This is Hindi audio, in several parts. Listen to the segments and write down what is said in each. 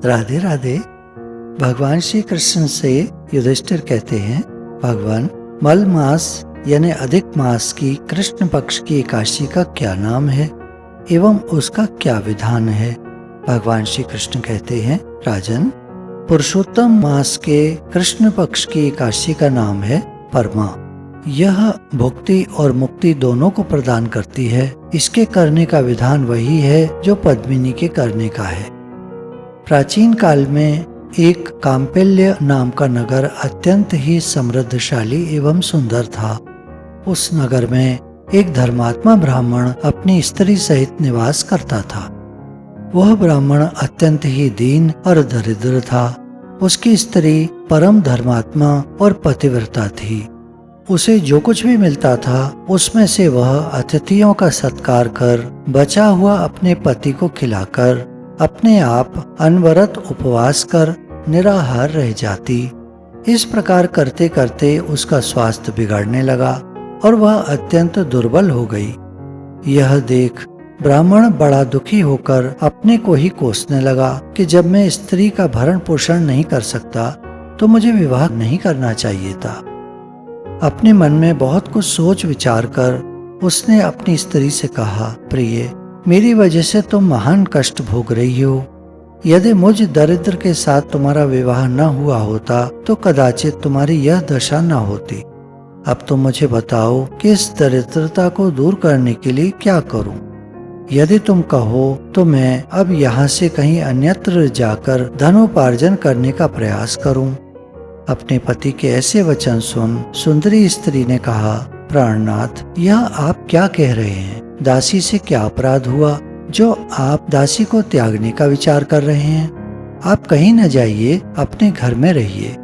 राधे राधे। भगवान श्री कृष्ण से युधिष्ठिर कहते हैं, भगवान, मल मास यानी अधिक मास की कृष्ण पक्ष की एकादशी का क्या नाम है एवं उसका क्या विधान है? भगवान श्री कृष्ण कहते हैं, राजन, पुरुषोत्तम मास के कृष्ण पक्ष की एकादशी का नाम है परमा। यह भुक्ति और मुक्ति दोनों को प्रदान करती है। इसके करने का विधान वही है जो पद्मिनी के करने का है। प्राचीन काल में एक काम्पिल्य नाम का नगर अत्यंत ही समृद्धशाली एवं सुंदर था। उस नगर में एक धर्मात्मा ब्राह्मण अपनी स्त्री सहित निवास करता था। वह ब्राह्मण अत्यंत ही दीन और दरिद्र था। उसकी स्त्री परम धर्मात्मा और पतिव्रता थी। उसे जो कुछ भी मिलता था उसमें से वह अतिथियों का सत्कार कर बचा हुआ अपने पति को खिलाकर अपने आप अनवरत उपवास कर निराहार रह जाती। इस प्रकार करते करते उसका स्वास्थ्य बिगड़ने लगा और वह अत्यंत दुर्बल हो गई। यह देख ब्राह्मण बड़ा दुखी होकर अपने को ही कोसने लगा कि जब मैं स्त्री का भरण पोषण नहीं कर सकता तो मुझे विवाह नहीं करना चाहिए था। अपने मन में बहुत कुछ सोच विचार कर उसने अपनी स्त्री से कहा, प्रिय, मेरी वजह से तुम महान कष्ट भोग रही हो। यदि मुझ दरिद्र के साथ तुम्हारा विवाह न हुआ होता तो कदाचित तुम्हारी यह दशा न होती। अब तुम मुझे बताओ कि इस दरिद्रता को दूर करने के लिए क्या करूं? यदि तुम कहो तो मैं अब यहाँ से कहीं अन्यत्र जाकर धनोपार्जन करने का प्रयास करूं। अपने पति के ऐसे वचन सुन सुंदरी स्त्री ने कहा, प्राणनाथ, यह आप क्या कह रहे हैं? दासी से क्या अपराध हुआ जो आप दासी को त्यागने का विचार कर रहे हैं? आप कहीं न जाइए, अपने घर में रहिए।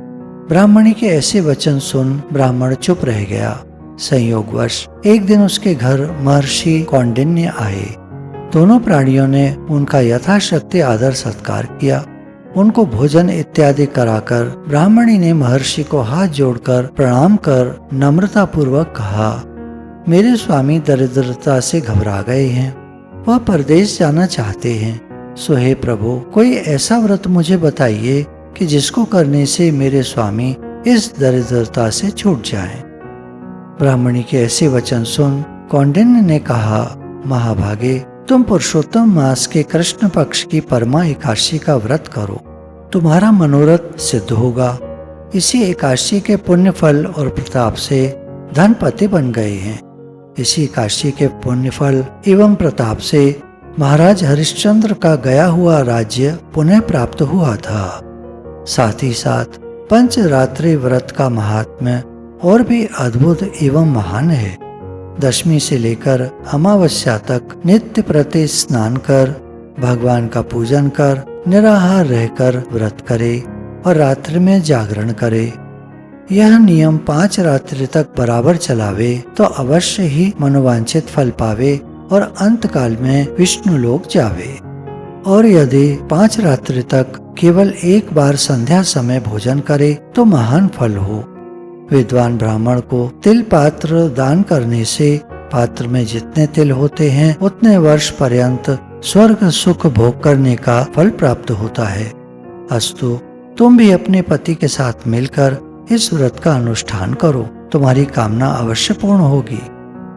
ब्राह्मणी के ऐसे वचन सुन ब्राह्मण चुप रह गया। संयोगवश एक दिन उसके घर महर्षि कौंडिन्य आए। दोनों प्राणियों ने उनका यथाशक्ति आदर सत्कार किया। उनको भोजन इत्यादि कराकर ब्राह्मणी ने महर्षि को हाथ जोड़कर प्रणाम कर नम्रता पूर्वक कहा, मेरे स्वामी दरिद्रता से घबरा गए हैं। वह परदेश जाना चाहते हैं। सो हे प्रभु, कोई ऐसा व्रत मुझे बताइए कि जिसको करने से मेरे स्वामी इस दरिद्रता से छूट जाएं। ब्राह्मणी के ऐसे वचन सुन कौंडिन्य ने कहा, महाभागे, तुम पुरुषोत्तम मास के कृष्ण पक्ष की परमा एकादशी का व्रत करो, तुम्हारा मनोरथ सिद्ध होगा। इसी एकादशी के पुण्य फल और प्रताप से धनपति बन गए हैं। इसी एकादशी के पुण्य फल एवं प्रताप से महाराज हरिश्चंद्र का गया हुआ राज्य पुनः प्राप्त हुआ था। साथ ही साथ पंचरात्रि व्रत का महात्म्य और भी अद्भुत एवं महान है। दशमी से लेकर अमावस्या तक नित्य प्रति स्नान कर भगवान का पूजन कर निराहार रहकर व्रत करे और रात्रि में जागरण करे। यह नियम 5 रात्रि तक बराबर चलावे तो अवश्य ही मनोवांछित फल पावे और अंत काल में विष्णु लोक जावे। और यदि 5 रात्रि तक केवल एक बार संध्या समय भोजन करे तो महान फल हो। विद्वान ब्राह्मण को तिल पात्र दान करने से पात्र में जितने तिल होते हैं उतने वर्ष पर्यंत स्वर्ग सुख भोग करने का फल प्राप्त होता है। अस्तु, तुम भी अपने पति के साथ मिलकर इस व्रत का अनुष्ठान करो, तुम्हारी कामना अवश्य पूर्ण होगी।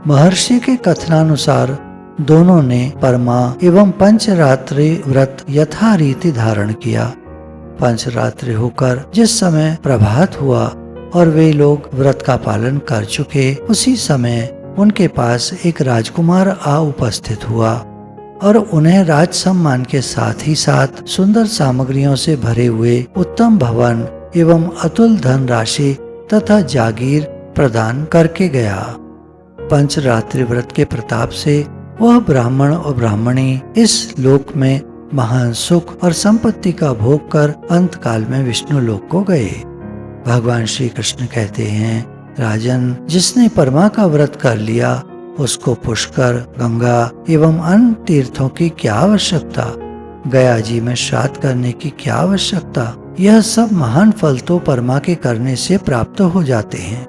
महर्षि के कथनानुसार दोनों ने परमा एवं पंचरात्रि व्रत यथारीति धारण किया। पंचरात्रि होकर जिस समय प्रभात हुआ और वे लोग व्रत का पालन कर चुके, उसी समय उनके पास एक राजकुमार आ उपस्थित हुआ और उन्हें राज सम्मान के साथ ही साथ सुंदर सामग्रियों से भरे हुए उत्तम भवन एवं अतुल धन राशि तथा जागीर प्रदान करके गया। पंचरात्रि व्रत के प्रताप से वह ब्राह्मण और ब्राह्मणी इस लोक में महान सुख और संपत्ति का भोग कर अंत काल में विष्णु लोक को गए। भगवान श्री कृष्ण कहते हैं, राजन, जिसने परमा का व्रत कर लिया उसको पुष्कर, गंगा एवं अन्य तीर्थों की क्या आवश्यकता? गया जी में श्राद्ध करने की क्या आवश्यकता? यह सब महान फल तो परमा के करने से प्राप्त हो जाते हैं।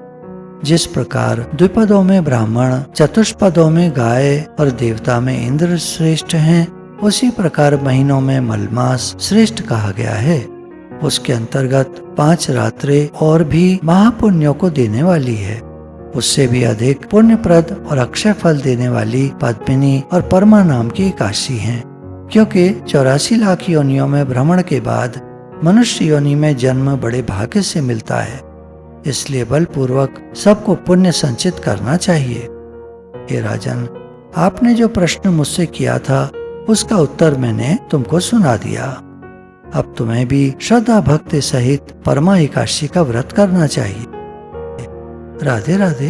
जिस प्रकार द्विपदों में ब्राह्मण, चतुष्पदों में गाय और देवता में इंद्र श्रेष्ठ हैं, उसी प्रकार महीनों में मलमास श्रेष्ठ कहा गया है। उसके अंतर्गत 5 रात्रें और भी महापुण्यों को देने वाली है। उससे भी अधिक पुण्यप्रद और अक्षय फल देने वाली पद्मिनी और परमा नाम की एकादशी हैं, क्योंकि 84 लाख योनियों में भ्रमण के बाद मनुष्य योनि में जन्म बड़े भाग्य से मिलता है। इसलिए बलपूर्वक सबको पुण्य संचित करना चाहिए। हे राजन, आपने जो प्रश्न मुझसे किया था उसका उत्तर मैंने तुमको सुना दिया। अब तुम्हें भी श्रद्धा भक्ति सहित परमा एकादशी का व्रत करना चाहिए। राधे राधे।